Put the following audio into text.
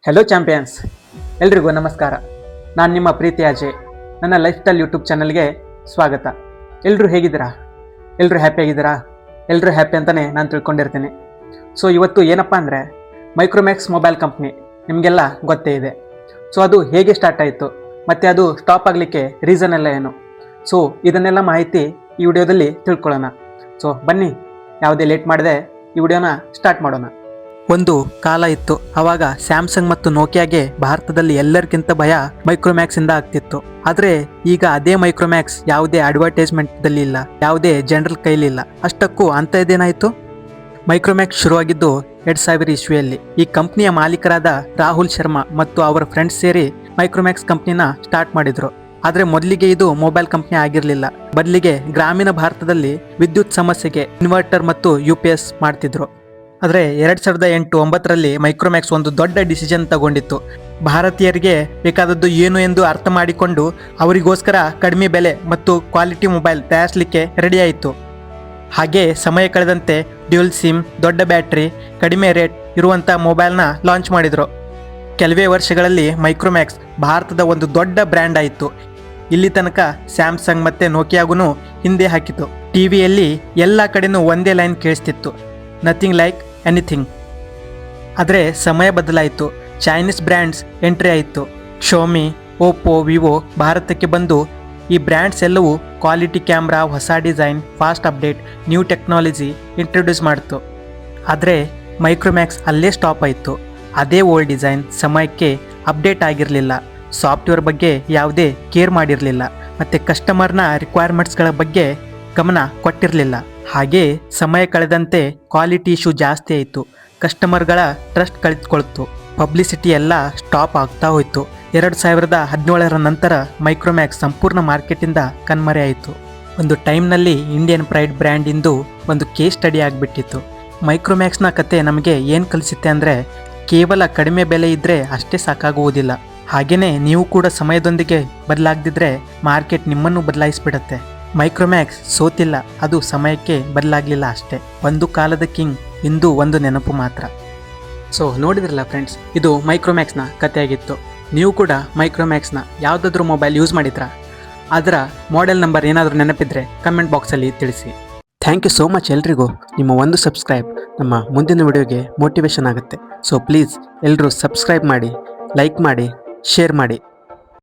Hello champions, ಎಲ್ರಿಗೂ ನಮಸ್ಕಾರ. ನಾನು ನಿಮ್ಮ ಪ್ರೀತಿ ಅಜಯ್. ನನ್ನ ಲೈಫ್ ಸ್ಟೈಲ್ ಯೂಟ್ಯೂಬ್ ಚಾನಲ್ಗೆ ಸ್ವಾಗತ. ಎಲ್ಲರೂ ಹೇಗಿದ್ದೀರಾ? ಎಲ್ಲರೂ ಹ್ಯಾಪಿ ಆಗಿದ್ದೀರಾ? ಎಲ್ಲರೂ ಹ್ಯಾಪಿ ಅಂತಲೇ ನಾನು ತಿಳ್ಕೊಂಡಿರ್ತೀನಿ. ಸೊ ಇವತ್ತು ಏನಪ್ಪ ಅಂದರೆ, ಮೈಕ್ರೋಮ್ಯಾಕ್ಸ್ ಮೊಬೈಲ್ ಕಂಪ್ನಿ ನಿಮಗೆಲ್ಲ ಗೊತ್ತೇ ಇದೆ. ಸೊ ಅದು ಹೇಗೆ ಸ್ಟಾರ್ಟ್ ಆಯಿತು ಮತ್ತು ಅದು ಸ್ಟಾಪ್ ಆಗಲಿಕ್ಕೆ ರೀಸನ್ ಎಲ್ಲ ಏನು? ಸೊ ಇದನ್ನೆಲ್ಲ ಮಾಹಿತಿ ಈ ವಿಡಿಯೋದಲ್ಲಿ ತಿಳ್ಕೊಳ್ಳೋಣ. ಸೊ ಬನ್ನಿ, ಯಾವುದೇ ಲೇಟ್ ಮಾಡದೆ ಈ ವಿಡಿಯೋನ ಸ್ಟಾರ್ಟ್ ಮಾಡೋಣ. ಒಂದು ಕಾಲ ಇತ್ತು, ಆವಾಗ ಸ್ಯಾಮ್ಸಂಗ್ ಮತ್ತು ನೋಕಿಯಾಗೆ ಭಾರತದಲ್ಲಿ ಎಲ್ಲರಿಗಿಂತ ಭಯ ಮೈಕ್ರೋಮ್ಯಾಕ್ಸ್ ಇಂದ ಆಗ್ತಿತ್ತು. ಆದ್ರೆ ಈಗ ಅದೇ ಮೈಕ್ರೋಮ್ಯಾಕ್ಸ್ ಯಾವುದೇ ಅಡ್ವರ್ಟೈಸ್ಮೆಂಟ್ ದಲ್ಲಿ ಇಲ್ಲ, ಯಾವುದೇ ಜನರಲ್ ಕೈಲಿಲ್ಲ. ಅಷ್ಟಕ್ಕೂ ಅಂತ ಇದೇನಾಯ್ತು? ಮೈಕ್ರೋಮ್ಯಾಕ್ಸ್ ಶುರುವಾಗಿದ್ದು 2000 ಇಸ್ವಿಯಲ್ಲಿ. ಈ ಕಂಪ್ನಿಯ ಮಾಲೀಕರಾದ ರಾಹುಲ್ ಶರ್ಮಾ ಮತ್ತು ಅವರ ಫ್ರೆಂಡ್ಸ್ ಸೇರಿ ಮೈಕ್ರೋಮ್ಯಾಕ್ಸ್ ಕಂಪ್ನಿನ ಸ್ಟಾರ್ಟ್ ಮಾಡಿದ್ರು. ಆದ್ರೆ ಮೊದಲಿಗೆ ಇದು ಮೊಬೈಲ್ ಕಂಪ್ನಿ ಆಗಿರಲಿಲ್ಲ. ಬದಲಿಗೆ ಗ್ರಾಮೀಣ ಭಾರತದಲ್ಲಿ ವಿದ್ಯುತ್ ಸಮಸ್ಯೆಗೆ ಇನ್ವರ್ಟರ್ ಮತ್ತು UPS ಮಾಡ್ತಿದ್ರು. ಆದರೆ 2008-9ರಲ್ಲಿ ಮೈಕ್ರೋಮ್ಯಾಕ್ಸ್ ಒಂದು ದೊಡ್ಡ ಡಿಸಿಷನ್ ತಗೊಂಡಿತ್ತು. ಭಾರತೀಯರಿಗೆ ಬೇಕಾದದ್ದು ಏನು ಎಂದು ಅರ್ಥ ಮಾಡಿಕೊಂಡು ಅವರಿಗೋಸ್ಕರ ಕಡಿಮೆ ಬೆಲೆ ಮತ್ತು ಕ್ವಾಲಿಟಿ ಮೊಬೈಲ್ ತಯಾರಿಸಲಿಕ್ಕೆ ರೆಡಿ ಆಯಿತು. ಹಾಗೆ ಸಮಯ ಕಳೆದಂತೆ ಡ್ಯೂಯಲ್ ಸಿಮ್, ದೊಡ್ಡ ಬ್ಯಾಟ್ರಿ, ಕಡಿಮೆ ರೇಟ್ ಇರುವಂಥ ಮೊಬೈಲ್ನ ಲಾಂಚ್ ಮಾಡಿದರು. ಕೆಲವೇ ವರ್ಷಗಳಲ್ಲಿ ಮೈಕ್ರೋಮ್ಯಾಕ್ಸ್ ಭಾರತದ ಒಂದು ದೊಡ್ಡ ಬ್ರ್ಯಾಂಡ್ ಆಯಿತು. ಇಲ್ಲಿ ತನಕ ಸ್ಯಾಮ್ಸಂಗ್ ಮತ್ತು ನೋಕಿಯಾಗೂ ಹಿಂದೆ ಹಾಕಿತು. ಟಿವಿಯಲ್ಲಿ ಎಲ್ಲ ಕಡೆನೂ ಒಂದೇ ಲೈನ್ ಕೇಳಿಸ್ತಿತ್ತು, ನಥಿಂಗ್ ಲೈಕ್ ಎನಿಥಿಂಗ್. ಆದರೆ ಸಮಯ ಬದಲಾಯಿತು. ಚೈನೀಸ್ ಬ್ರ್ಯಾಂಡ್ಸ್ ಎಂಟ್ರಿ ಆಯಿತು. ಶೋಮಿ, ಓಪೋ, ವಿವೋ ಭಾರತಕ್ಕೆ ಬಂದು ಈ ಬ್ರ್ಯಾಂಡ್ಸ್ ಎಲ್ಲವೂ ಕ್ವಾಲಿಟಿ ಕ್ಯಾಮ್ರಾ, ಹೊಸ design, fast update, new technology introduce ಮಾಡಿತು. ಆದರೆ ಮೈಕ್ರೋಮ್ಯಾಕ್ಸ್ ಅಲ್ಲೇ ಸ್ಟಾಪ್ ಆಯಿತು. ಅದೇ ಓಲ್ಡ್ ಡಿಸೈನ್, ಸಮಯಕ್ಕೆ ಅಪ್ಡೇಟ್ ಆಗಿರಲಿಲ್ಲ, ಸಾಫ್ಟ್ವೇರ್ ಬಗ್ಗೆ ಯಾವುದೇ ಕೇರ್ ಮಾಡಿರಲಿಲ್ಲ ಮತ್ತು ಕಸ್ಟಮರ್ನ ರಿಕ್ವೈರ್ಮೆಂಟ್ಸ್ಗಳ ಬಗ್ಗೆ ಗಮನ ಕೊಟ್ಟಿರಲಿಲ್ಲ. ಹಾಗೆ ಸಮಯ ಕಳೆದಂತೆ ಕ್ವಾಲಿಟಿ ಇಶ್ಯೂ ಜಾಸ್ತಿ ಆಯಿತು. ಕಸ್ಟಮರ್ಗಳ ಟ್ರಸ್ಟ್ ಕಳೆದುಕೊಳ್ತು. ಪಬ್ಲಿಸಿಟಿ ಎಲ್ಲ ಸ್ಟಾಪ್ ಆಗ್ತಾ ಹೋಯಿತು. 2017ರ ನಂತರ ಮೈಕ್ರೋಮ್ಯಾಕ್ಸ್ ಸಂಪೂರ್ಣ ಮಾರ್ಕೆಟಿಂದ ಕಣ್ಮರೆ ಆಯಿತು. ಒಂದು ಟೈಮ್ನಲ್ಲಿ ಇಂಡಿಯನ್ ಪ್ರೈಡ್ ಬ್ರ್ಯಾಂಡ್ ಇಂದು ಒಂದು ಕೇಸ್ ಸ್ಟಡಿ ಆಗಿಬಿಟ್ಟಿತ್ತು. ಮೈಕ್ರೋಮ್ಯಾಕ್ಸ್ನ ಕತೆ ನಮಗೆ ಏನು ಕಲಿಸುತ್ತೆ ಅಂದರೆ, ಕೇವಲ ಕಡಿಮೆ ಬೆಲೆ ಇದ್ದರೆ ಅಷ್ಟೇ ಸಾಕಾಗುವುದಿಲ್ಲ. ಹಾಗೆಯೇ ನೀವು ಕೂಡ ಸಮಯದೊಂದಿಗೆ ಬದಲಾಗದಿದ್ದರೆ ಮಾರ್ಕೆಟ್ ನಿಮ್ಮನ್ನು ಬದಲಾಯಿಸಿಬಿಡುತ್ತೆ. ಮೈಕ್ರೋಮ್ಯಾಕ್ಸ್ ಸೋತಿಲ್ಲ, ಅದು ಸಮಯಕ್ಕೆ ಬದಲಾಗಲಿಲ್ಲ ಅಷ್ಟೇ. ಒಂದು ಕಾಲದ ಕಿಂಗ್ ಇಂದು ಒಂದು ನೆನಪು ಮಾತ್ರ. ಸೊ ನೋಡಿದ್ರಲ್ಲ ಫ್ರೆಂಡ್ಸ್, ಇದು ಮೈಕ್ರೋಮ್ಯಾಕ್ಸ್ನ ಕಥೆಯಾಗಿತ್ತು. ನೀವು ಕೂಡ ಮೈಕ್ರೋಮ್ಯಾಕ್ಸ್ನ ಯಾವುದಾದ್ರೂ ಮೊಬೈಲ್ ಯೂಸ್ ಮಾಡಿದ್ರಾ? ಅದರ ಮಾಡೆಲ್ ನಂಬರ್ ಏನಾದರೂ ನೆನಪಿದ್ರೆ ಕಮೆಂಟ್ ಬಾಕ್ಸಲ್ಲಿ ತಿಳಿಸಿ. ಥ್ಯಾಂಕ್ ಯು ಸೋ ಮಚ್ ಎಲ್ರಿಗೂ. ನಿಮ್ಮ ಒಂದು ಸಬ್ಸ್ಕ್ರೈಬ್ ನಮ್ಮ ಮುಂದಿನ ವಿಡಿಯೋಗೆ ಮೋಟಿವೇಶನ್ ಆಗುತ್ತೆ. ಸೊ ಪ್ಲೀಸ್ ಎಲ್ಲರೂ ಸಬ್ಸ್ಕ್ರೈಬ್ ಮಾಡಿ, ಲೈಕ್ ಮಾಡಿ, ಶೇರ್ ಮಾಡಿ.